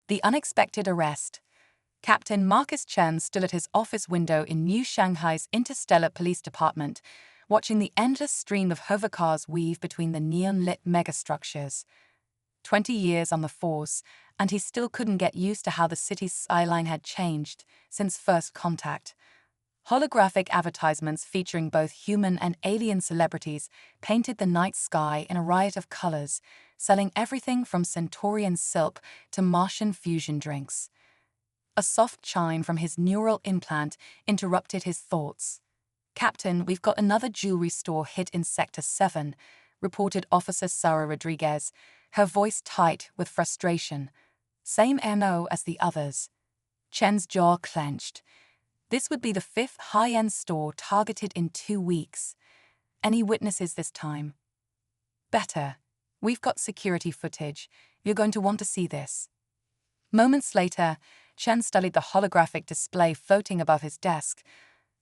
The unexpected arrest. Captain Marcus Chen stood at his office window in New Shanghai's Interstellar Police Department, watching the endless stream of hovercars weave between the neon-lit megastructures. 20 years on the force, and he still couldn't get used to how the city's skyline had changed since first contact. Holographic advertisements featuring both human and alien celebrities painted the night sky in a riot of colors, selling everything from Centaurian silk to Martian fusion drinks. A soft chime from his neural implant interrupted his thoughts. "Captain, we've got another jewelry store hit in Sector 7, reported Officer Sarah Rodriguez, her voice tight with frustration. Same MO as the others. Chen's jaw clenched. This would be the 5th high-end store targeted in 2 weeks. Any witnesses this time? Better. We've got security footage. You're going to want to see this. Moments later, Chen studied the holographic display floating above his desk.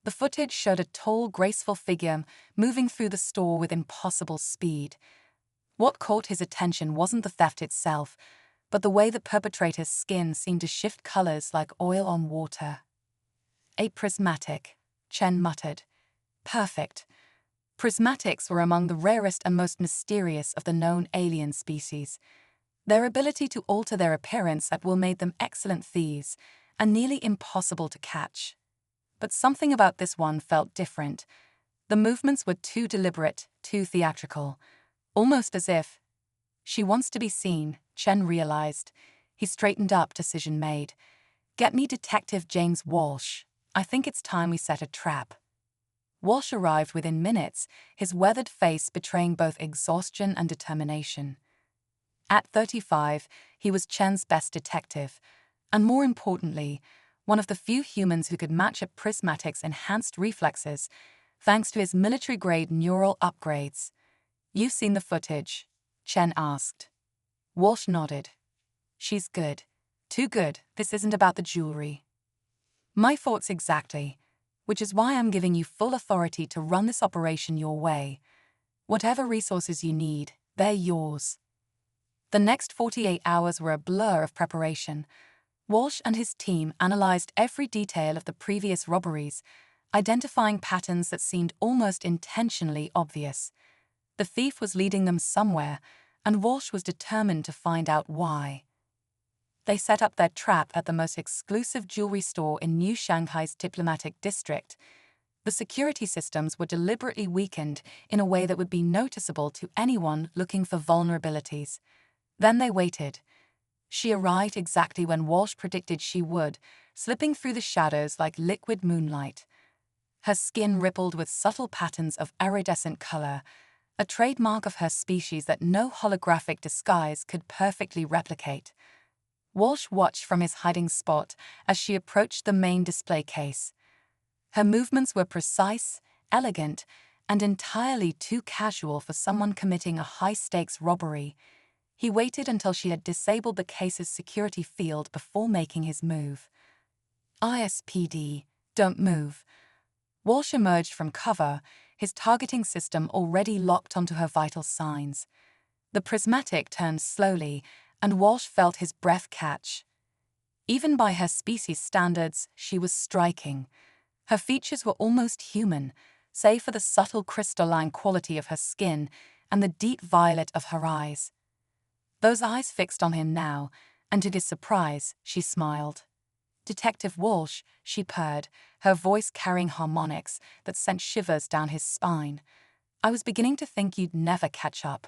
The footage showed a tall, graceful figure moving through the store with impossible speed. What caught his attention wasn't the theft itself, but the way the perpetrator's skin seemed to shift colors like oil on water. A prismatic, Chen muttered. Perfect. Prismatics were among the rarest and most mysterious of the known alien species. Their ability to alter their appearance at will made them excellent thieves, and nearly impossible to catch. But something about this one felt different. The movements were too deliberate, too theatrical, almost as if, "She wants to be seen," Chen realized. He straightened up, decision made. "Get me Detective James Walsh. I think it's time we set a trap." Walsh arrived within minutes, his weathered face betraying both exhaustion and determination. At 35, he was Chen's best detective, and more importantly, one of the few humans who could match a prismatic's enhanced reflexes, thanks to his military-grade neural upgrades. "You've seen the footage?" Chen asked. Walsh nodded. "She's good. Too good. This isn't about the jewelry." "My thoughts exactly, which is why I'm giving you full authority to run this operation your way. Whatever resources you need, they're yours." The next 48 hours were a blur of preparation. Walsh and his team analyzed every detail of the previous robberies, identifying patterns that seemed almost intentionally obvious. The thief was leading them somewhere, and Walsh was determined to find out why. They set up their trap at the most exclusive jewelry store in New Shanghai's diplomatic district. The security systems were deliberately weakened in a way that would be noticeable to anyone looking for vulnerabilities. Then they waited. She arrived exactly when Walsh predicted she would, slipping through the shadows like liquid moonlight. Her skin rippled with subtle patterns of iridescent color, a trademark of her species that no holographic disguise could perfectly replicate. Walsh watched from his hiding spot as she approached the main display case. Her movements were precise, elegant, and entirely too casual for someone committing a high-stakes robbery. He waited until she had disabled the case's security field before making his move. "ISPD, don't move." Walsh emerged from cover, his targeting system already locked onto her vital signs. The prismatic turned slowly, and Walsh felt his breath catch. Even by her species standards, she was striking. Her features were almost human, save for the subtle crystalline quality of her skin and the deep violet of her eyes. Those eyes fixed on him now, and to his surprise, she smiled. "Detective Walsh," she purred, her voice carrying harmonics that sent shivers down his spine. "I was beginning to think you'd never catch up."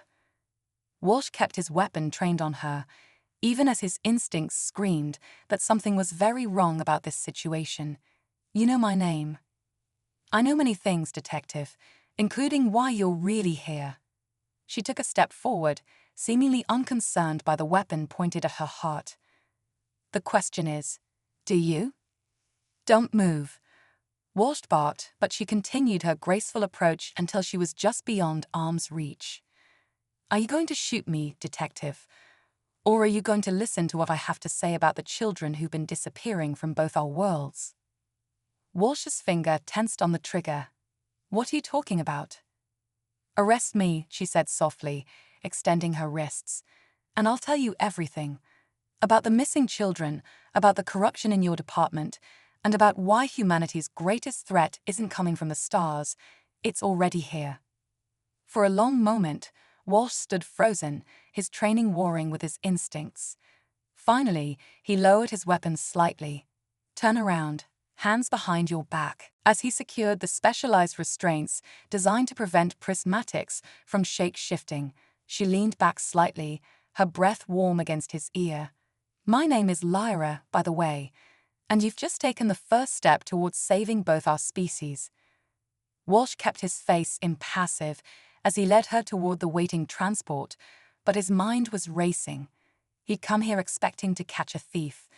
Walsh kept his weapon trained on her, even as his instincts screamed that something was very wrong about this situation. "You know my name." "I know many things, Detective, including why you're really here." She took a step forward, seemingly unconcerned by the weapon pointed at her heart. "The question is, do you?" "Don't move." Walsh barked, but she continued her graceful approach until she was just beyond arm's reach. "Are you going to shoot me, Detective? Or are you going to listen to what I have to say about the children who've been disappearing from both our worlds?" Walsh's finger tensed on the trigger. "What are you talking about?" "Arrest me," she said softly, extending her wrists, "and I'll tell you everything. About the missing children, about the corruption in your department, and about why humanity's greatest threat isn't coming from the stars, it's already here. For a long moment, Walsh stood frozen, his training warring with his instincts. Finally, he lowered his weapon slightly. Turn around, hands behind your back. As he secured the specialized restraints designed to prevent prismatics from shape-shifting, she leaned back slightly, her breath warm against his ear. My name is Lyra, by the way, and you've just taken the first step towards saving both our species. Walsh kept his face impassive as he led her toward the waiting transport, but his mind was racing. He'd come here expecting to catch a thief.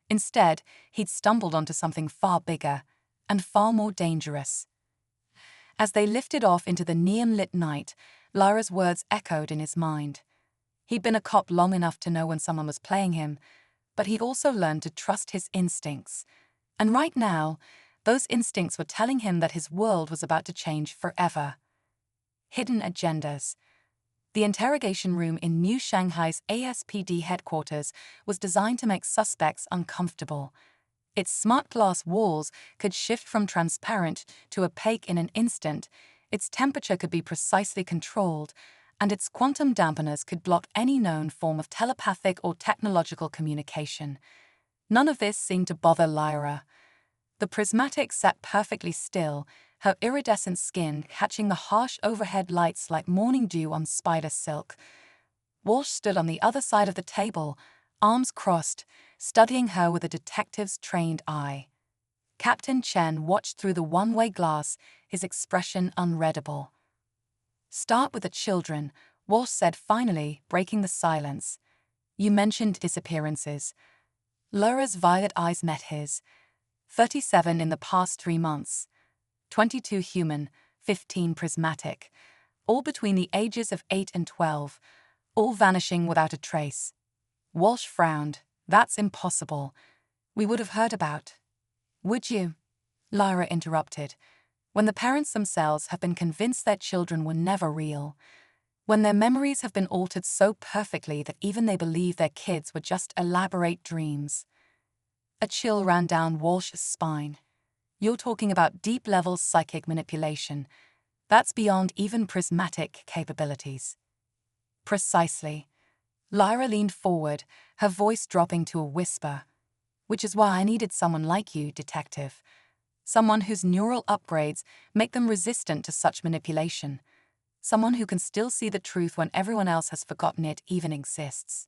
Instead, he'd stumbled onto something far bigger and far more dangerous. As they lifted off into the neon-lit night, Lyra's words echoed in his mind. He'd been a cop long enough to know when someone was playing him, but he'd also learned to trust his instincts. And right now, those instincts were telling him that his world was about to change forever. Hidden agendas. The interrogation room in New Shanghai's ASPD headquarters was designed to make suspects uncomfortable. Its smart glass walls could shift from transparent to opaque in an instant, its temperature could be precisely controlled, and its quantum dampeners could block any known form of telepathic or technological communication. None of this seemed to bother Lyra. The prismatic sat perfectly still, her iridescent skin catching the harsh overhead lights like morning dew on spider silk. Walsh stood on the other side of the table, arms crossed, studying her with a detective's trained eye. Captain Chen watched through the one-way glass, his expression unreadable. Start with the children, Walsh said finally, breaking the silence. You mentioned disappearances. Lyra's violet eyes met his. 37 in the past 3 months. 22 human, 15 prismatic. All between the ages of 8 and 12. All vanishing without a trace. Walsh frowned. That's impossible. We would have heard about. Would you? Lyra interrupted. When the parents themselves have been convinced their children were never real. When their memories have been altered so perfectly that even they believe their kids were just elaborate dreams. A chill ran down Walsh's spine. You're talking about deep-level psychic manipulation. That's beyond even prismatic capabilities. Precisely. Lyra leaned forward, her voice dropping to a whisper. Which is why I needed someone like you, detective. Someone whose neural upgrades make them resistant to such manipulation. Someone who can still see the truth when everyone else has forgotten it even exists.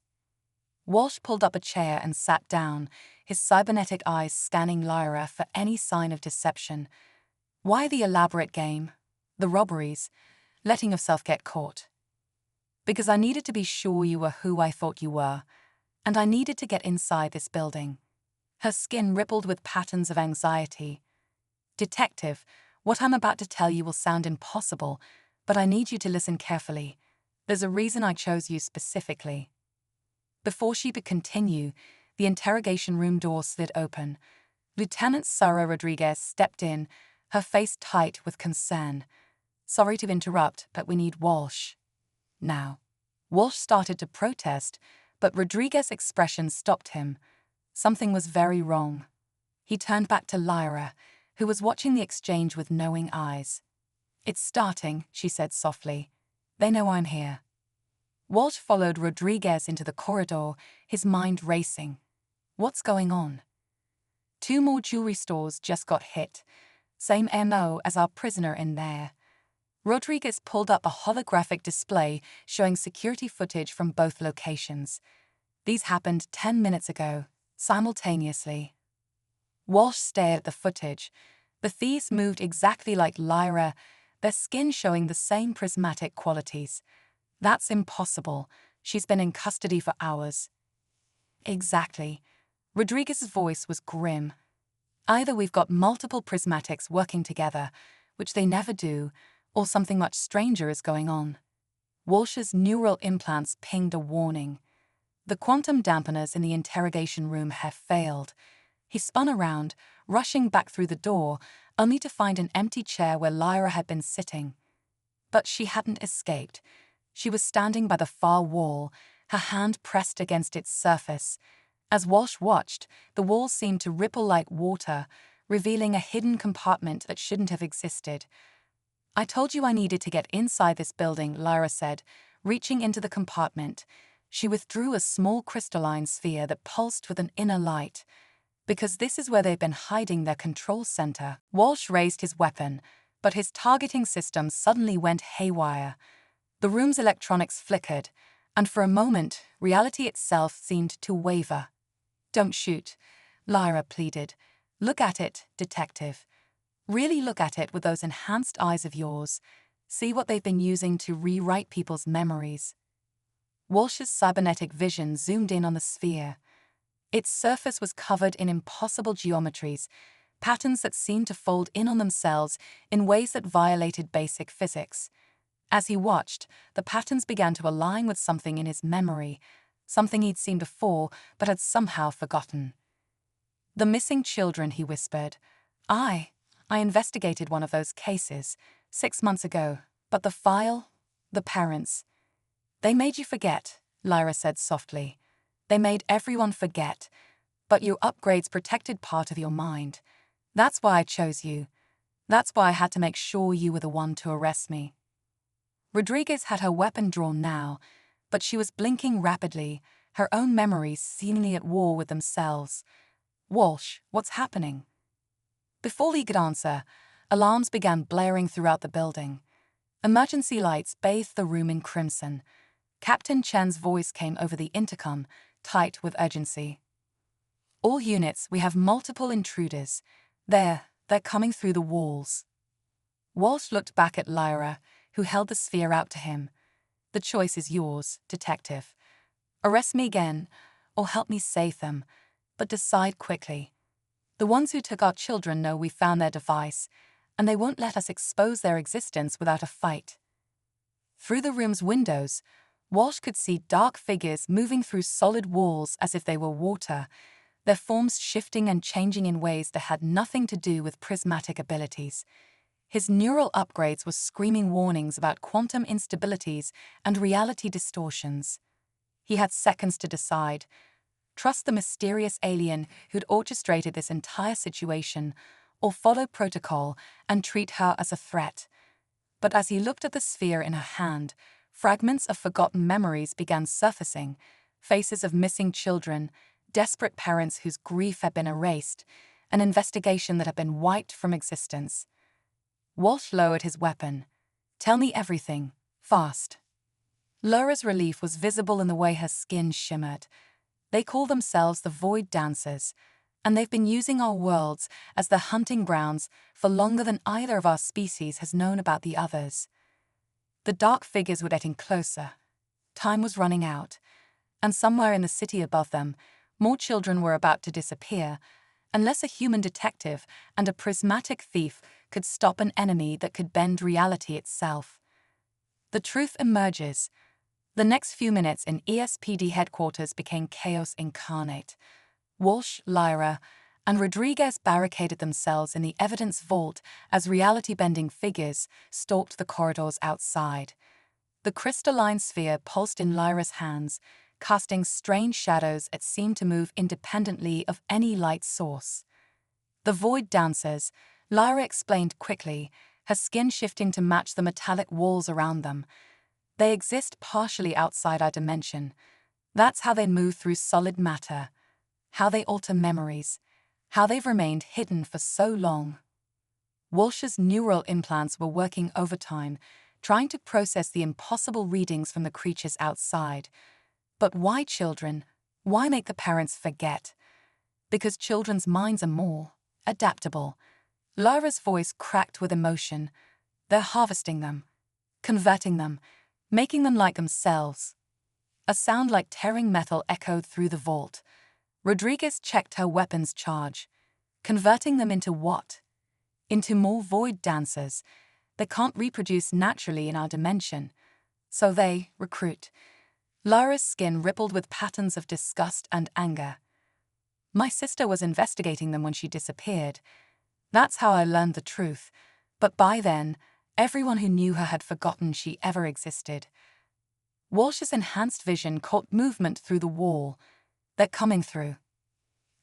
Walsh pulled up a chair and sat down, his cybernetic eyes scanning Lyra for any sign of deception. Why the elaborate game? The robberies? Letting yourself get caught? Because I needed to be sure you were who I thought you were, and I needed to get inside this building. Her skin rippled with patterns of anxiety. Detective, what I'm about to tell you will sound impossible, but I need you to listen carefully. There's a reason I chose you specifically. Before she could continue, the interrogation room door slid open. Lieutenant Sara Rodriguez stepped in, her face tight with concern. Sorry to interrupt, but we need Walsh. Now. Walsh started to protest, but Rodriguez's expression stopped him. Something was very wrong. He turned back to Lyra, who was watching the exchange with knowing eyes. It's starting, she said softly. They know I'm here. Walsh followed Rodriguez into the corridor, his mind racing. What's going on? 2 more jewelry stores just got hit. Same MO as our prisoner in there. Rodriguez pulled up a holographic display showing security footage from both locations. These happened 10 minutes ago, simultaneously. Walsh stared at the footage. The thieves moved exactly like Lyra, their skin showing the same prismatic qualities. That's impossible. She's been in custody for hours. Exactly. Rodriguez's voice was grim. Either we've got multiple prismatics working together, which they never do, or something much stranger is going on. Walsh's neural implants pinged a warning. The quantum dampeners in the interrogation room have failed. He spun around, rushing back through the door, only to find an empty chair where Lyra had been sitting. But she hadn't escaped. She was standing by the far wall, her hand pressed against its surface. As Walsh watched, the walls seemed to ripple like water, revealing a hidden compartment that shouldn't have existed. "I told you I needed to get inside this building," Lyra said, reaching into the compartment. She withdrew a small crystalline sphere that pulsed with an inner light. "Because this is where they've been hiding their control center." Walsh raised his weapon, but his targeting system suddenly went haywire. The room's electronics flickered, and for a moment, reality itself seemed to waver. "Don't shoot," Lyra pleaded. "Look at it, detective. Really look at it with those enhanced eyes of yours. See what they've been using to rewrite people's memories." Walsh's cybernetic vision zoomed in on the sphere. Its surface was covered in impossible geometries, patterns that seemed to fold in on themselves in ways that violated basic physics. As he watched, the patterns began to align with something in his memory, something he'd seen before but had somehow forgotten. "The missing children," he whispered. I investigated one of those cases 6 months ago, but the file, the parents, they made you forget," Lyra said softly. "They made everyone forget, but your upgrades protected part of your mind. That's why I chose you. That's why I had to make sure you were the one to arrest me." Rodriguez had her weapon drawn now, but she was blinking rapidly, her own memories seemingly at war with themselves. "Walsh, what's happening?" Before Lee could answer, alarms began blaring throughout the building. Emergency lights bathed the room in crimson. Captain Chen's voice came over the intercom, tight with urgency. "All units, we have multiple intruders. They're coming through the walls." Walsh looked back at Lyra, who held the sphere out to him. "The choice is yours, detective. Arrest me again, or help me save them, but decide quickly. The ones who took our children know we found their device, and they won't let us expose their existence without a fight." Through the room's windows, Walsh could see dark figures moving through solid walls as if they were water, their forms shifting and changing in ways that had nothing to do with prismatic abilities. His neural upgrades were screaming warnings about quantum instabilities and reality distortions. He had seconds to decide. Trust the mysterious alien who'd orchestrated this entire situation, or follow protocol and treat her as a threat. But as he looked at the sphere in her hand, fragments of forgotten memories began surfacing, faces of missing children, desperate parents whose grief had been erased, an investigation that had been wiped from existence. Walsh lowered his weapon. "Tell me everything, fast." Lyra's relief was visible in the way her skin shimmered. "They call themselves the Void Dancers, and they've been using our worlds as their hunting grounds for longer than either of our species has known about the others." The dark figures were getting closer. Time was running out, and somewhere in the city above them, more children were about to disappear, unless a human detective and a prismatic thief could stop an enemy that could bend reality itself. The truth emerges. The next few minutes in ESPD headquarters became chaos incarnate. Walsh, Lyra, and Rodriguez barricaded themselves in the evidence vault as reality-bending figures stalked the corridors outside. The crystalline sphere pulsed in Lyra's hands, casting strange shadows that seemed to move independently of any light source. "The Void Dancers," Lyra explained quickly, her skin shifting to match the metallic walls around them. "They exist partially outside our dimension. That's how they move through solid matter, how they alter memories, how they've remained hidden for so long." Walsh's neural implants were working overtime, trying to process the impossible readings from the creatures outside. But why children? Why make the parents forget? Because children's minds are more adaptable. Lyra's voice cracked with emotion. "They're harvesting them, converting them, making them like themselves." A sound like tearing metal echoed through the vault. Rodriguez checked her weapon's charge. "Converting them into what?" "Into more Void Dancers. They can't reproduce naturally in our dimension. So they recruit." Lyra's skin rippled with patterns of disgust and anger. "My sister was investigating them when she disappeared. That's how I learned the truth. But by then, everyone who knew her had forgotten she ever existed." Walsh's enhanced vision caught movement through the wall. "They're coming through."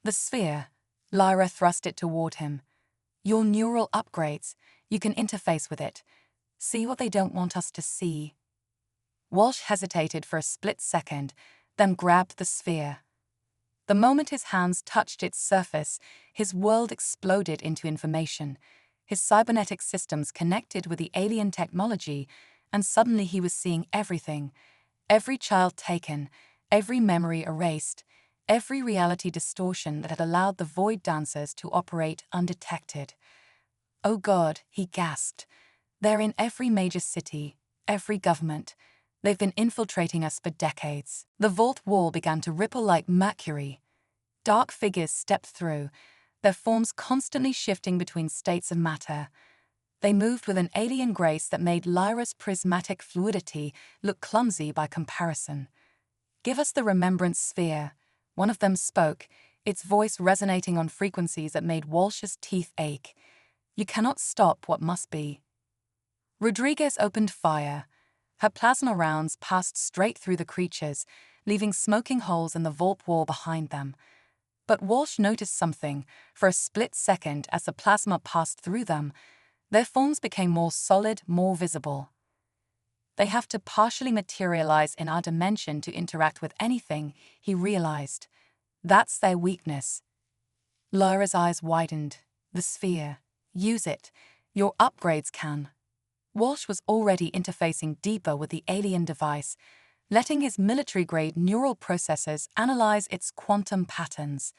The sphere. Lyra thrust it toward him. Your neural upgrades. You can interface with it. See what they don't want us to see. Walsh hesitated for a split second, then grabbed the sphere. The moment his hands touched its surface, his world exploded into information. His cybernetic systems connected with the alien technology, and suddenly he was seeing everything. Every child taken, every memory erased, every reality distortion that had allowed the Void Dancers to operate undetected. Oh God, he gasped. They're in every major city, every government. They've been infiltrating us for decades. The vault wall began to ripple like mercury. Dark figures stepped through, their forms constantly shifting between states of matter. They moved with an alien grace that made Lyra's prismatic fluidity look clumsy by comparison. Give us the remembrance sphere, one of them spoke, its voice resonating on frequencies that made Walsh's teeth ache. You cannot stop what must be. Rodriguez opened fire. Her plasma rounds passed straight through the creatures, leaving smoking holes in the vault wall behind them. But Walsh noticed something. For a split second as the plasma passed through them, their forms became more solid, more visible. They have to partially materialize in our dimension to interact with anything, he realized. That's their weakness. Lyra's eyes widened. The sphere. Use it. Your upgrades can. Walsh was already interfacing deeper with the alien device, letting his military-grade neural processors analyze its quantum patterns.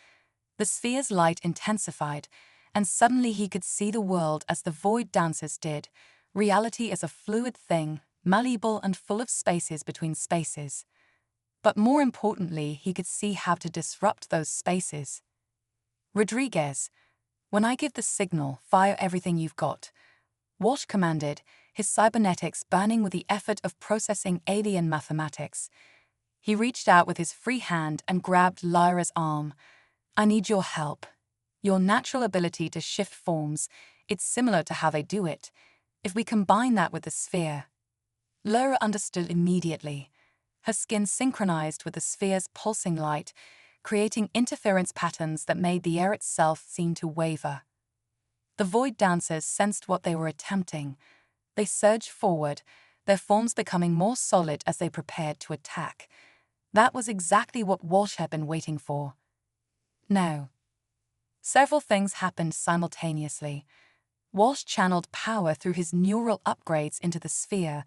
The sphere's light intensified, and suddenly he could see the world as the Void Dancers did, reality as a fluid thing, malleable and full of spaces between spaces. But more importantly, he could see how to disrupt those spaces. Rodriguez, when I give the signal, fire everything you've got, Walsh commanded, his cybernetics burning with the effort of processing alien mathematics. He reached out with his free hand and grabbed Lyra's arm. I need your help. Your natural ability to shift forms, it's similar to how they do it. If we combine that with the sphere. Lyra understood immediately. Her skin synchronized with the sphere's pulsing light, creating interference patterns that made the air itself seem to waver. The Void Dancers sensed what they were attempting. They surged forward, their forms becoming more solid as they prepared to attack. That was exactly what Walsh had been waiting for. Now, several things happened simultaneously. Walsh channeled power through his neural upgrades into the sphere.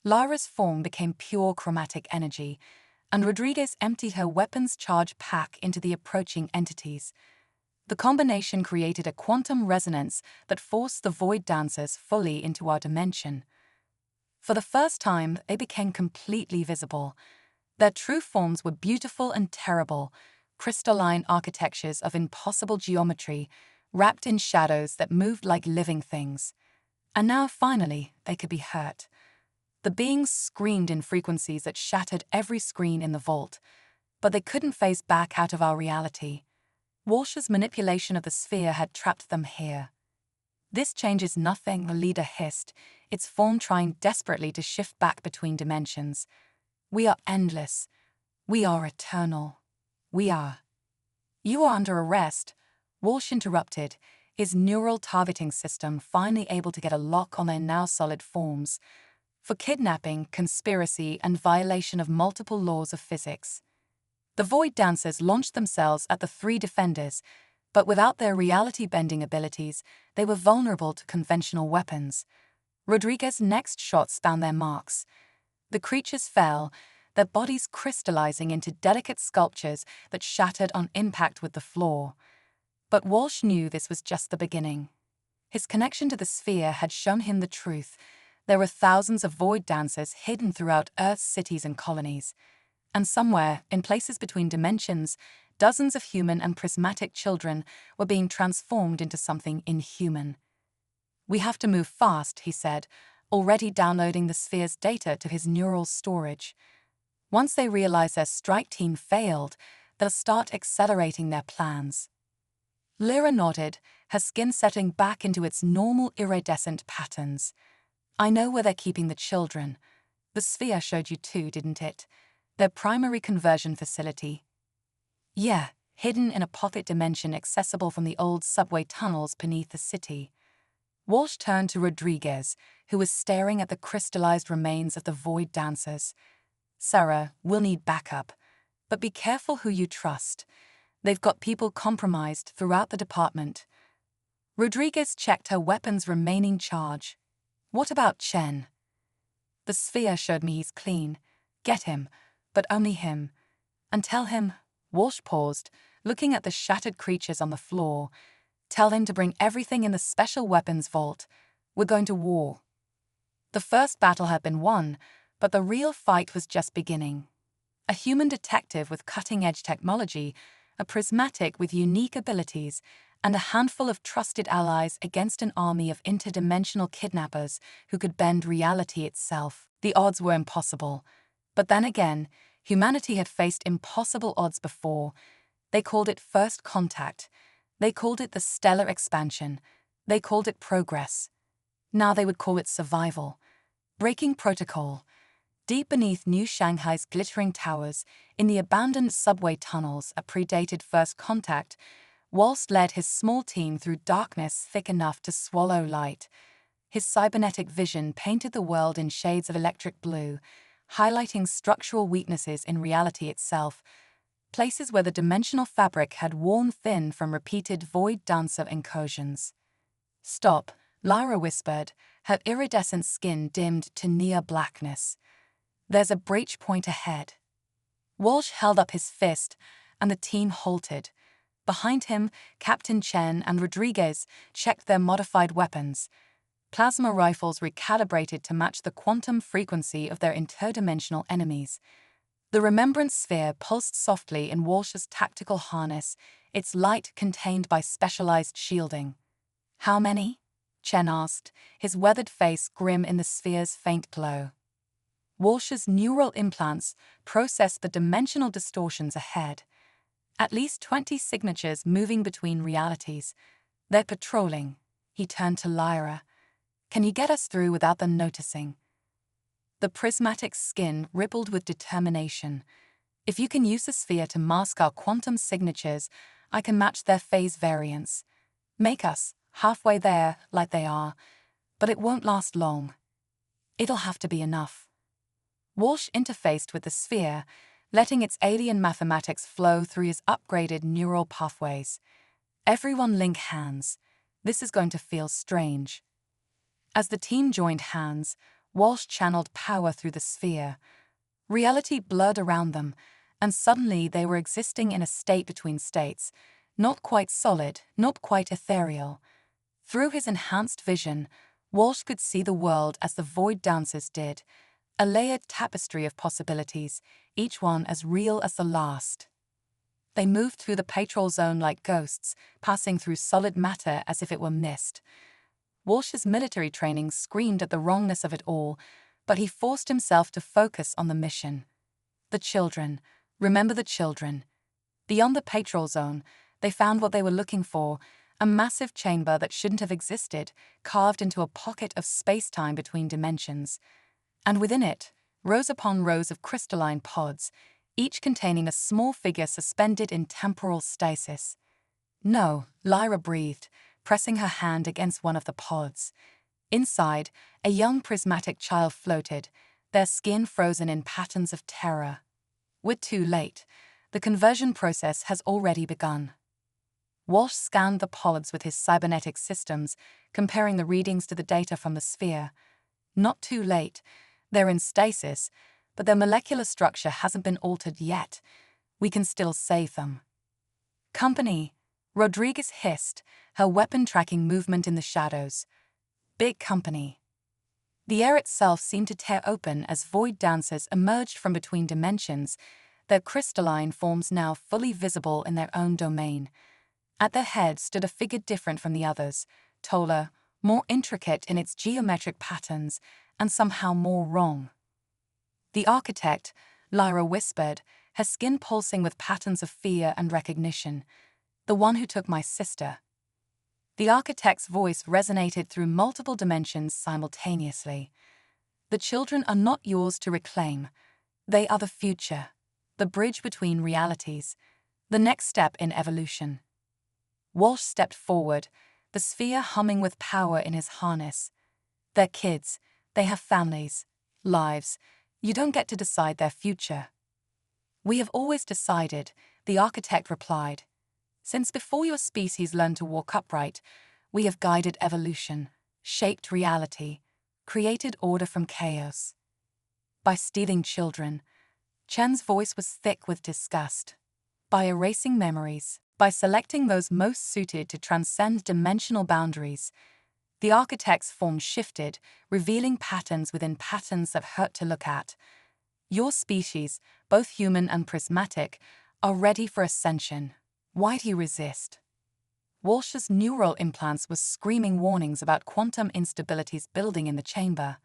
Lyra's form became pure chromatic energy, and Rodriguez emptied her weapons charge pack into the approaching entities. The combination created a quantum resonance that forced the Void Dancers fully into our dimension. For the first time, they became completely visible. Their true forms were beautiful and terrible, crystalline architectures of impossible geometry, wrapped in shadows that moved like living things. And now, finally, they could be hurt. The beings screamed in frequencies that shattered every screen in the vault, but they couldn't phase back out of our reality. Walsh's manipulation of the sphere had trapped them here. This changes nothing, the leader hissed, its form trying desperately to shift back between dimensions. We are endless. We are eternal. We are. You are under arrest, Walsh interrupted, his neural targeting system finally able to get a lock on their now solid forms, for kidnapping, conspiracy, and violation of multiple laws of physics. The Void Dancers launched themselves at the three defenders, but without their reality-bending abilities, they were vulnerable to conventional weapons. Rodriguez's next shots found their marks. The creatures fell, their bodies crystallizing into delicate sculptures that shattered on impact with the floor. But Walsh knew this was just the beginning. His connection to the sphere had shown him the truth. There were thousands of Void Dancers hidden throughout Earth's cities and colonies. And somewhere, in places between dimensions, dozens of human and prismatic children were being transformed into something inhuman. We have to move fast, he said, already downloading the sphere's data to his neural storage. Once they realize their strike team failed, they'll start accelerating their plans. Lyra nodded, her skin settling back into its normal iridescent patterns. I know where they're keeping the children. The sphere showed you too, didn't it? Their primary conversion facility. Yeah, hidden in a pocket dimension accessible from the old subway tunnels beneath the city. Walsh turned to Rodriguez, who was staring at the crystallized remains of the void dancers. "Sarah, we'll need backup. But be careful who you trust. They've got people compromised throughout the department." Rodriguez checked her weapon's remaining charge. "What about Chen?" "The sphere showed me he's clean. Get him, but only him. And tell him," Walsh paused, looking at the shattered creatures on the floor, "tell him to bring everything in the special weapons vault. We're going to war." The first battle had been won, but the real fight was just beginning. A human detective with cutting-edge technology, a prismatic with unique abilities, and a handful of trusted allies against an army of interdimensional kidnappers who could bend reality itself. The odds were impossible. But then again, humanity had faced impossible odds before. They called it first contact. They called it the stellar expansion. They called it progress. Now they would call it survival. Breaking protocol. Deep beneath New Shanghai's glittering towers, in the abandoned subway tunnels that predated first contact, Walsh led his small team through darkness thick enough to swallow light. His cybernetic vision painted the world in shades of electric blue, highlighting structural weaknesses in reality itself, places where the dimensional fabric had worn thin from repeated void dancer incursions. "Stop," Lyra whispered, her iridescent skin dimmed to near blackness. "There's a breach point ahead." Walsh held up his fist, and the team halted. Behind him, Captain Chen and Rodriguez checked their modified weapons, plasma rifles recalibrated to match the quantum frequency of their interdimensional enemies. The remembrance sphere pulsed softly in Walsh's tactical harness, its light contained by specialized shielding. "How many?" Chen asked, his weathered face grim in the sphere's faint glow. Walsh's neural implants processed the dimensional distortions ahead. "At least 20 signatures moving between realities. They're patrolling." He turned to Lyra. "Can you get us through without them noticing?" The prismatic skin rippled with determination. "If you can use the sphere to mask our quantum signatures, I can match their phase variance. Make us halfway there like they are, but it won't last long. It'll have to be enough." Walsh interfaced with the sphere, letting its alien mathematics flow through his upgraded neural pathways. "Everyone link hands. This is going to feel strange." As the team joined hands, Walsh channeled power through the sphere. Reality blurred around them, and suddenly they were existing in a state between states, not quite solid, not quite ethereal. Through his enhanced vision, Walsh could see the world as the void dancers did, a layered tapestry of possibilities, each one as real as the last. They moved through the patrol zone like ghosts, passing through solid matter as if it were mist. Walsh's military training screamed at the wrongness of it all, but he forced himself to focus on the mission. The children. Remember the children. Beyond the patrol zone, they found what they were looking for, a massive chamber that shouldn't have existed, carved into a pocket of space-time between dimensions. And within it, rows upon rows of crystalline pods, each containing a small figure suspended in temporal stasis. "No," Lyra breathed, pressing her hand against one of the pods. Inside, a young prismatic child floated, their skin frozen in patterns of terror. "We're too late. The conversion process has already begun." Walsh scanned the pods with his cybernetic systems, comparing the readings to the data from the sphere. "Not too late. They're in stasis, but their molecular structure hasn't been altered yet. We can still save them." "Company," Rodriguez hissed, her weapon tracking movement in the shadows. "Big company." The air itself seemed to tear open as void dancers emerged from between dimensions, their crystalline forms now fully visible in their own domain. At their head stood a figure different from the others, taller, more intricate in its geometric patterns, and somehow more wrong. "The architect," Lyra whispered, her skin pulsing with patterns of fear and recognition. "The one who took my sister." The architect's voice resonated through multiple dimensions simultaneously. "The children are not yours to reclaim. They are the future, the bridge between realities. The next step in evolution. Walsh stepped forward, the sphere humming with power in his harness. They're kids, they have families, lives. You don't get to decide their future. We have always decided, the architect replied. Since before your species learned to walk upright, we have guided evolution, shaped reality, created order from chaos. By stealing children, Chen's voice was thick with disgust. By erasing memories, by selecting those most suited to transcend dimensional boundaries, the architect's form shifted, revealing patterns within patterns that hurt to look at. Your species, both human and prismatic, are ready for ascension. Why do you resist? Walsh's neural implants were screaming warnings about quantum instabilities building in the chamber.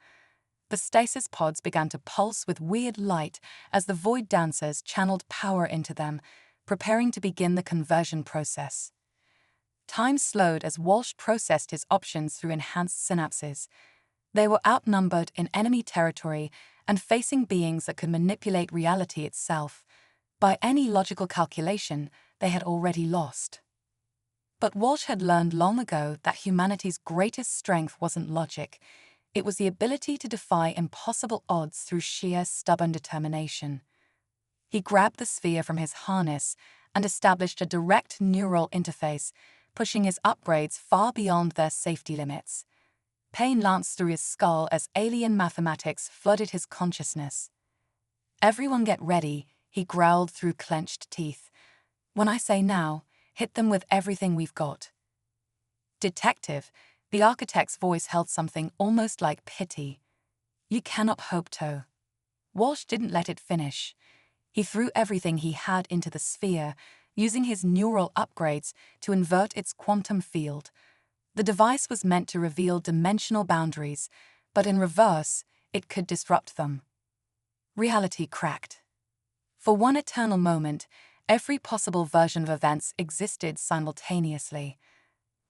The stasis pods began to pulse with weird light as the void dancers channeled power into them, preparing to begin the conversion process. Time slowed as Walsh processed his options through enhanced synapses. They were outnumbered in enemy territory and facing beings that could manipulate reality itself. By any logical calculation, they had already lost. But Walsh had learned long ago that humanity's greatest strength wasn't logic. It was the ability to defy impossible odds through sheer stubborn determination. He grabbed the sphere from his harness and established a direct neural interface, pushing his upgrades far beyond their safety limits. Pain lanced through his skull as alien mathematics flooded his consciousness. "Everyone get ready," he growled through clenched teeth. "When I say now, hit them with everything we've got." "Detective," the architect's voice held something almost like pity. "You cannot hope to." Walsh didn't let it finish. He threw everything he had into the sphere, using his neural upgrades to invert its quantum field. The device was meant to reveal dimensional boundaries, but in reverse, it could disrupt them. Reality cracked. For one eternal moment, every possible version of events existed simultaneously.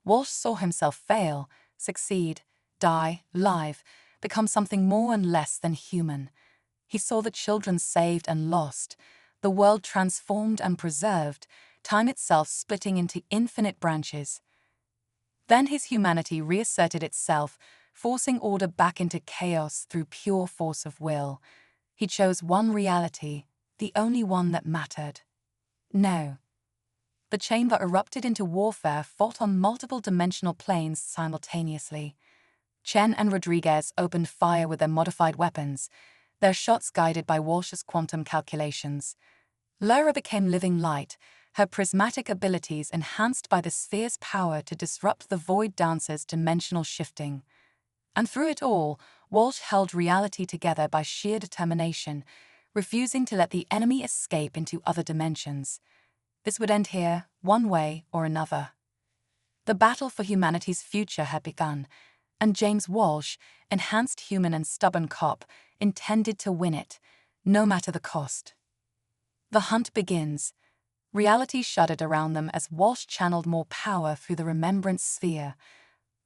Walsh saw himself fail, succeed, die, live, become something more and less than human. He saw the children saved and lost, the world transformed and preserved, time itself splitting into infinite branches. Then his humanity reasserted itself, forcing order back into chaos through pure force of will. He chose one reality, the only one that mattered. No. The chamber erupted into warfare fought on multiple dimensional planes simultaneously. Chen and Rodriguez opened fire with their modified weapons, their shots guided by Walsh's quantum calculations. Lyra became living light, her prismatic abilities enhanced by the sphere's power to disrupt the void dancer's dimensional shifting. And through it all, Walsh held reality together by sheer determination, refusing to let the enemy escape into other dimensions. This would end here, one way or another. The battle for humanity's future had begun, and James Walsh, enhanced human and stubborn cop, intended to win it, no matter the cost. The hunt begins. Reality shuddered around them as Walsh channeled more power through the remembrance sphere.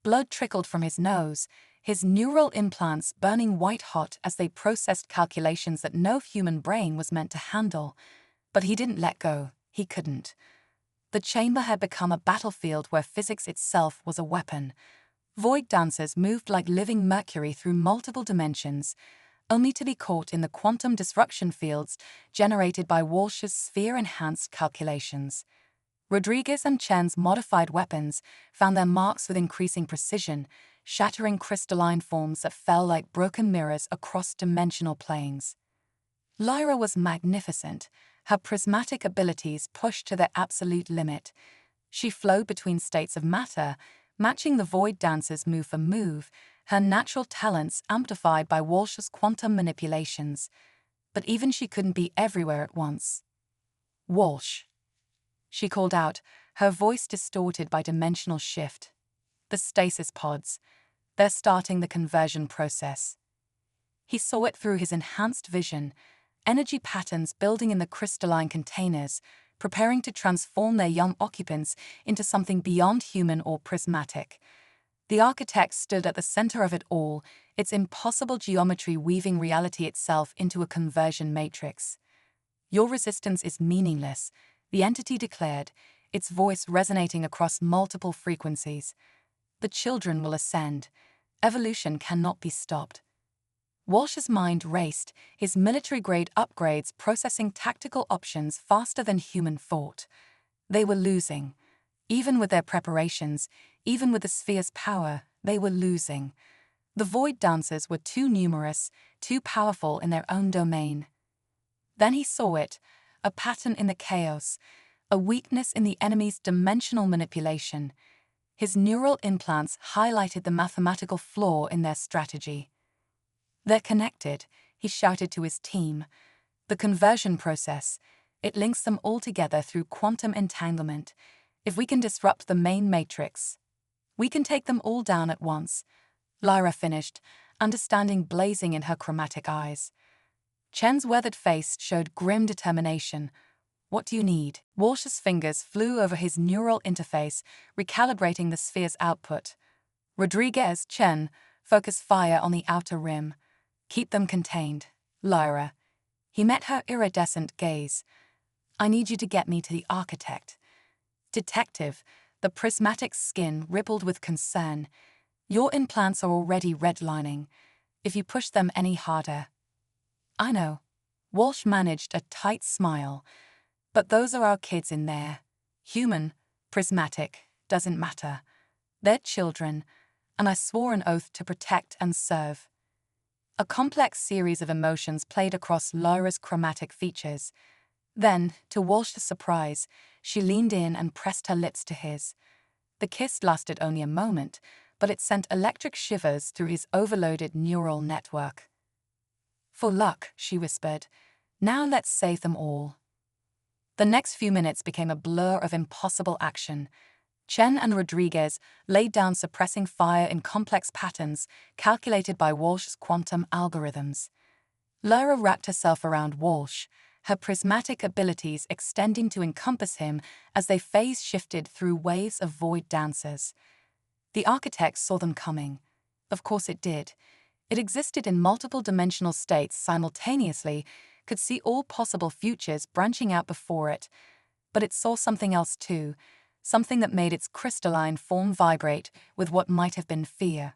Blood trickled from his nose, his neural implants burning white-hot as they processed calculations that no human brain was meant to handle. But he didn't let go. He couldn't. The chamber had become a battlefield where physics itself was a weapon. Void dancers moved like living mercury through multiple dimensions, only to be caught in the quantum disruption fields generated by Walsh's sphere-enhanced calculations. Rodriguez and Chen's modified weapons found their marks with increasing precision, shattering crystalline forms that fell like broken mirrors across dimensional planes. Lyra was magnificent, her prismatic abilities pushed to their absolute limit. She flowed between states of matter, matching the void dancer's move for move, her natural talents amplified by Walsh's quantum manipulations. But even she couldn't be everywhere at once. "Walsh," she called out, her voice distorted by dimensional shift. "The stasis pods. They're starting the conversion process." He saw it through his enhanced vision, energy patterns building in the crystalline containers, preparing to transform their young occupants into something beyond human or prismatic. The architect stood at the center of it all, its impossible geometry weaving reality itself into a conversion matrix. "Your resistance is meaningless," the entity declared, its voice resonating across multiple frequencies. The children will ascend. Evolution cannot be stopped. Walsh's mind raced, his military-grade upgrades processing tactical options faster than human thought. They were losing. Even with their preparations, even with the sphere's power, they were losing. The void dancers were too numerous, too powerful in their own domain. Then he saw it, a pattern in the chaos, a weakness in the enemy's dimensional manipulation. His neural implants highlighted the mathematical flaw in their strategy. "They're connected," he shouted to his team. "The conversion process, it links them all together through quantum entanglement. If we can disrupt the main matrix, we can take them all down at once." Lyra finished, understanding blazing in her chromatic eyes. Chen's weathered face showed grim determination. "What do you need?" Walsh's fingers flew over his neural interface, recalibrating the sphere's output. "Rodriguez, Chen, focus fire on the outer rim. Keep them contained." "Lyra." He met her iridescent gaze. "I need you to get me to the architect." "Detective," the prismatic skin rippled with concern. "Your implants are already redlining. If you push them any harder—" "I know." Walsh managed a tight smile. "But those are our kids in there. Human, prismatic, doesn't matter. They're children, and I swore an oath to protect and serve." A complex series of emotions played across Lyra's chromatic features. Then, to Walsh's surprise, she leaned in and pressed her lips to his. The kiss lasted only a moment, but it sent electric shivers through his overloaded neural network. "For luck," she whispered. "Now let's save them all." The next few minutes became a blur of impossible action. Chen and Rodriguez laid down suppressing fire in complex patterns calculated by Walsh's quantum algorithms. Lyra wrapped herself around Walsh, her prismatic abilities extending to encompass him as they phase-shifted through waves of void dancers. The architect saw them coming. Of course it did. It existed in multiple dimensional states simultaneously, could see all possible futures branching out before it. But it saw something else too, something that made its crystalline form vibrate with what might have been fear.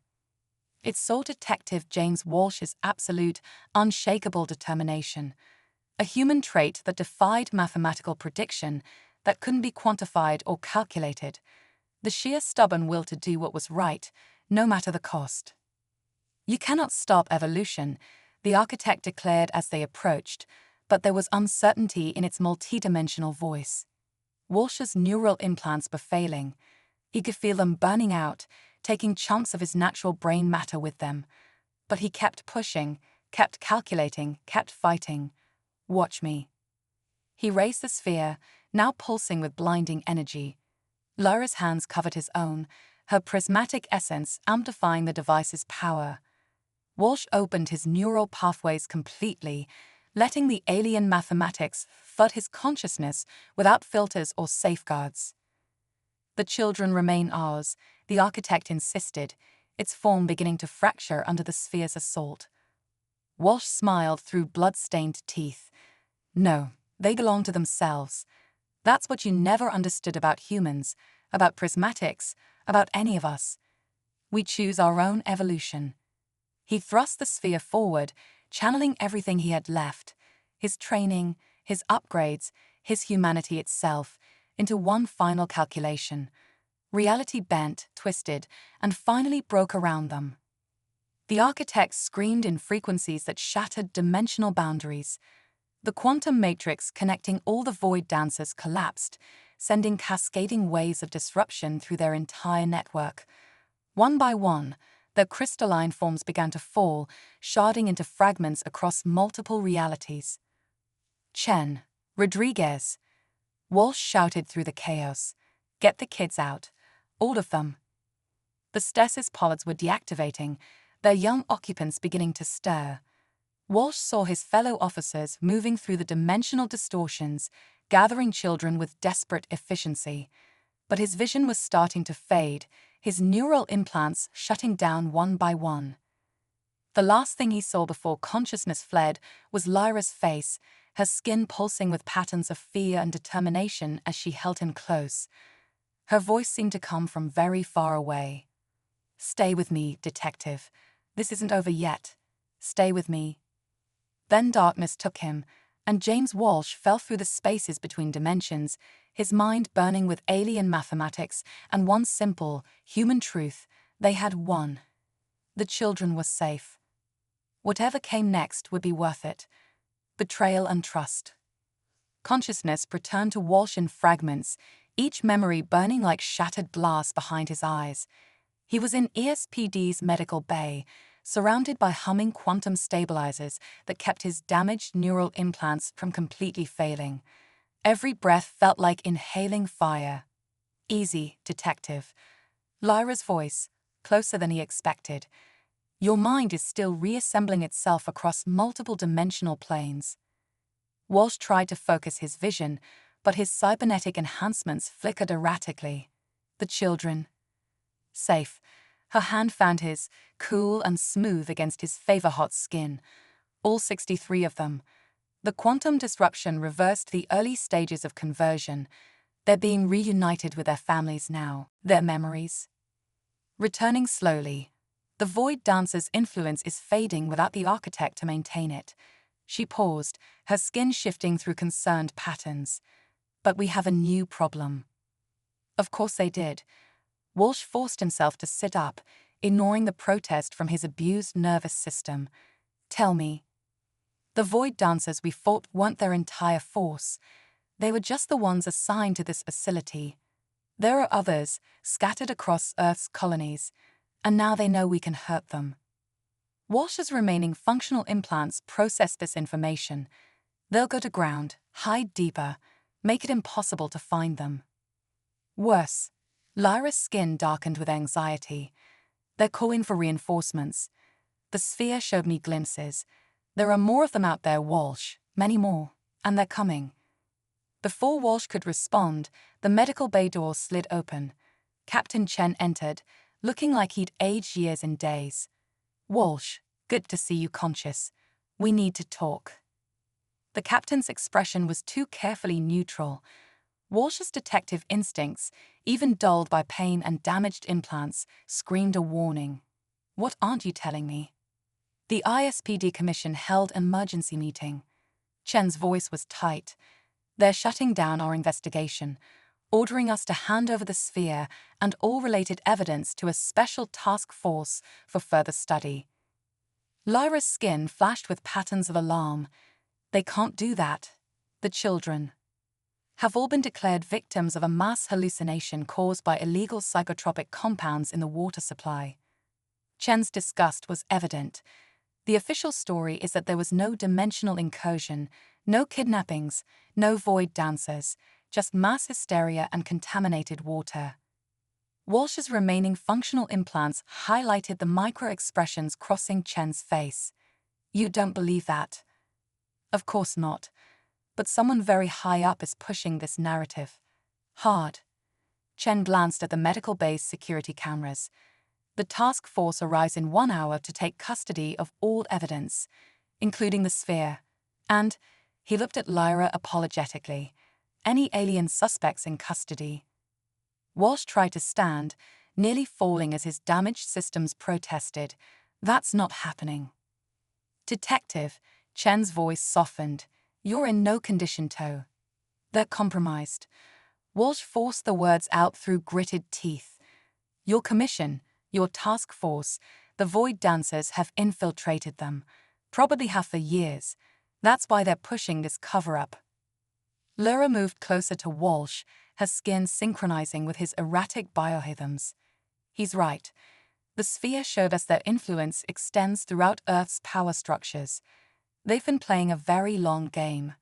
It saw Detective James Walsh's absolute, unshakable determination, a human trait that defied mathematical prediction, that couldn't be quantified or calculated, the sheer stubborn will to do what was right, no matter the cost. "You cannot stop evolution," the architect declared as they approached, but there was uncertainty in its multidimensional voice. Walsh's neural implants were failing. He could feel them burning out, taking chunks of his natural brain matter with them. But he kept pushing, kept calculating, kept fighting. "Watch me." He raised the sphere, now pulsing with blinding energy. Lyra's hands covered his own, her prismatic essence amplifying the device's power. Walsh opened his neural pathways completely, letting the alien mathematics flood his consciousness without filters or safeguards. "The children remain ours," the architect insisted, its form beginning to fracture under the sphere's assault. Walsh smiled through blood-stained teeth. "No, they belong to themselves. That's what you never understood about humans, about prismatics, about any of us. We choose our own evolution." He thrust the sphere forward, channeling everything he had left, his training, his upgrades, his humanity itself, into one final calculation. Reality bent, twisted, and finally broke around them. The architect screamed in frequencies that shattered dimensional boundaries. The quantum matrix connecting all the void dancers collapsed, sending cascading waves of disruption through their entire network. One by one, their crystalline forms began to fall, sharding into fragments across multiple realities. "Chen, Rodriguez," Walsh shouted through the chaos. "Get the kids out. All of them." The stasis pods were deactivating, their young occupants beginning to stir. Walsh saw his fellow officers moving through the dimensional distortions, gathering children with desperate efficiency. But his vision was starting to fade, his neural implants shutting down one by one. The last thing he saw before consciousness fled was Lyra's face, her skin pulsing with patterns of fear and determination as she held him close. Her voice seemed to come from very far away. "Stay with me, detective. This isn't over yet. Stay with me." Then darkness took him, and James Walsh fell through the spaces between dimensions, his mind burning with alien mathematics and one simple, human truth: they had won. The children were safe. Whatever came next would be worth it. Betrayal and trust. Consciousness returned to Walsh in fragments, each memory burning like shattered glass behind his eyes. He was in ESPD's medical bay, surrounded by humming quantum stabilizers that kept his damaged neural implants from completely failing. Every breath felt like inhaling fire. "Easy, detective." Lyra's voice, closer than he expected. "Your mind is still reassembling itself across multiple dimensional planes." Walsh tried to focus his vision, but his cybernetic enhancements flickered erratically. The children. Safe. Her hand found his, cool and smooth against his favor-hot skin. All 63 of them. The quantum disruption reversed the early stages of conversion. They're being reunited with their families now, their memories. Returning slowly. The Void Dancer's influence is fading without the architect to maintain it. She paused, her skin shifting through concerned patterns. "But we have a new problem." Of course they did. Walsh forced himself to sit up, ignoring the protest from his abused nervous system. "Tell me." "The Void Dancers we fought weren't their entire force. They were just the ones assigned to this facility. There are others, scattered across Earth's colonies, and now they know we can hurt them." Walsh's remaining functional implants process this information. They'll go to ground, hide deeper, make it impossible to find them. Worse. Lyra's skin darkened with anxiety. "They're calling for reinforcements. The sphere showed me glimpses. There are more of them out there, Walsh, many more, and they're coming." Before Walsh could respond, the medical bay door slid open. Captain Chen entered, looking like he'd aged years in days. "Walsh, good to see you conscious. We need to talk." The captain's expression was too carefully neutral. Walsh's detective instincts, even dulled by pain and damaged implants, screamed a warning. "What aren't you telling me?" The ISPD Commission held an emergency meeting. Chen's voice was tight. "They're shutting down our investigation, ordering us to hand over the sphere and all related evidence to a special task force for further study." Lyra's skin flashed with patterns of alarm. "They can't do that. The children have all been declared victims of a mass hallucination caused by illegal psychotropic compounds in the water supply." Chen's disgust was evident. The official story is that there was no dimensional incursion, no kidnappings, no void dancers, just mass hysteria and contaminated water. Walsh's remaining functional implants highlighted the micro-expressions crossing Chen's face. "You don't believe that?" "Of course not. But someone very high up is pushing this narrative. Hard." Chen glanced at the medical bay's security cameras. "The task force arrives in 1 hour to take custody of all evidence, including the sphere. And," he looked at Lyra apologetically, "any alien suspects in custody." Walsh tried to stand, nearly falling as his damaged systems protested. "That's not happening." "Detective," Chen's voice softened, "you're in no condition to." "They're compromised." Walsh forced the words out through gritted teeth. "Your commission, your task force, the Void Dancers have infiltrated them, probably have for years. That's why they're pushing this cover-up." Lyra moved closer to Walsh, her skin synchronizing with his erratic biorhythms. "He's right. The sphere showed us their influence extends throughout Earth's power structures. They've been playing a very long game."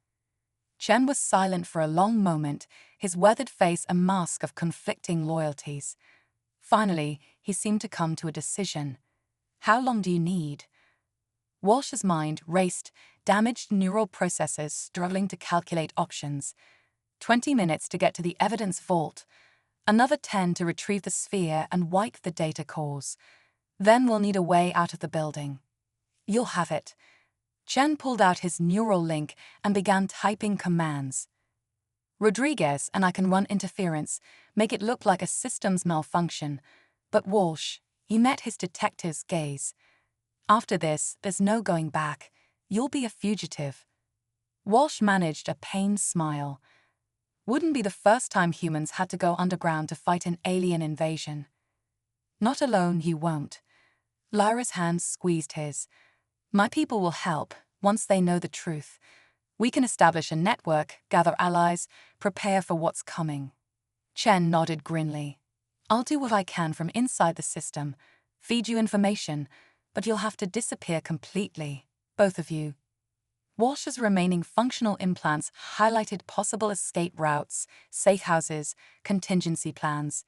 Chen was silent for a long moment, his weathered face a mask of conflicting loyalties. Finally, he seemed to come to a decision. "How long do you need?" Walsh's mind raced, damaged neural processors struggling to calculate options. 20 minutes to get to the evidence vault. Another 10 to retrieve the sphere and wipe the data cores. Then we'll need a way out of the building. "You'll have it." Chen pulled out his neural link and began typing commands. Rodriguez and I can run interference, make it look like a systems malfunction. But Walsh, he met his detective's gaze. After this, there's no going back. You'll be a fugitive. Walsh managed a pained smile. Wouldn't be the first time humans had to go underground to fight an alien invasion. Not alone, you won't. Lyra's hand squeezed his. My people will help, once they know the truth. We can establish a network, gather allies, prepare for what's coming. Chen nodded grimly. I'll do what I can from inside the system, feed you information, but you'll have to disappear completely, both of you. Walsh's remaining functional implants highlighted possible escape routes, safe houses, contingency plans.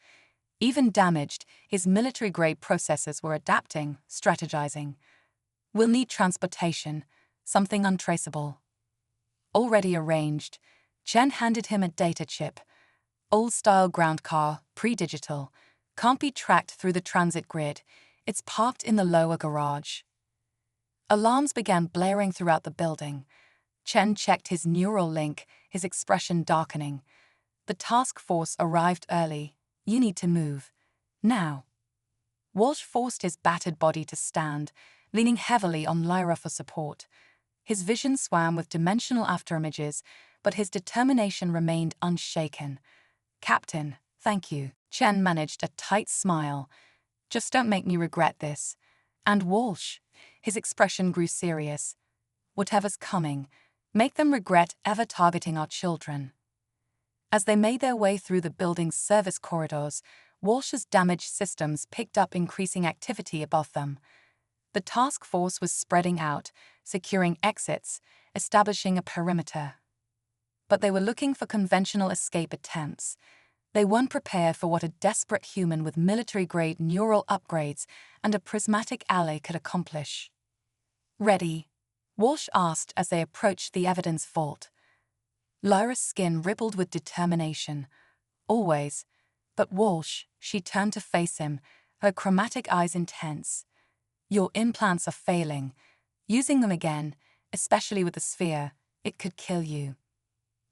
Even damaged, his military-grade processors were adapting, strategizing. We'll need transportation, something untraceable. Already arranged, Chen handed him a data chip. Old-style ground car, pre-digital. Can't be tracked through the transit grid. It's parked in the lower garage. Alarms began blaring throughout the building. Chen checked his neural link, his expression darkening. The task force arrived early. You need to move. Now. Walsh forced his battered body to stand, leaning heavily on Lyra for support. His vision swam with dimensional afterimages, but his determination remained unshaken. Captain, thank you. Chen managed a tight smile. Just don't make me regret this. And Walsh, his expression grew serious. Whatever's coming, make them regret ever targeting our children. As they made their way through the building's service corridors, Walsh's damaged systems picked up increasing activity above them. The task force was spreading out, securing exits, establishing a perimeter. But they were looking for conventional escape attempts. They weren't prepared for what a desperate human with military-grade neural upgrades and a prismatic ally could accomplish. Ready? Walsh asked as they approached the evidence vault. Lyra's skin rippled with determination. Always. But Walsh, she turned to face him, her chromatic eyes intense. Your implants are failing. Using them again, especially with the sphere, it could kill you.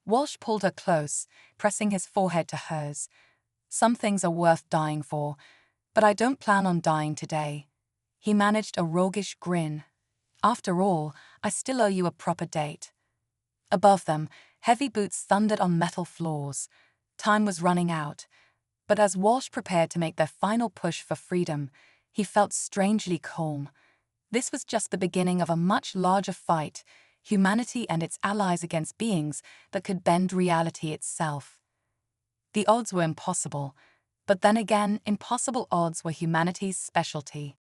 Walsh pulled her close, pressing his forehead to hers. Some things are worth dying for, but I don't plan on dying today. He managed a roguish grin. After all, I still owe you a proper date. Above them, heavy boots thundered on metal floors. Time was running out. But as Walsh prepared to make their final push for freedom, he felt strangely calm. This was just the beginning of a much larger fight, humanity and its allies against beings that could bend reality itself. The odds were impossible, but then again, impossible odds were humanity's specialty.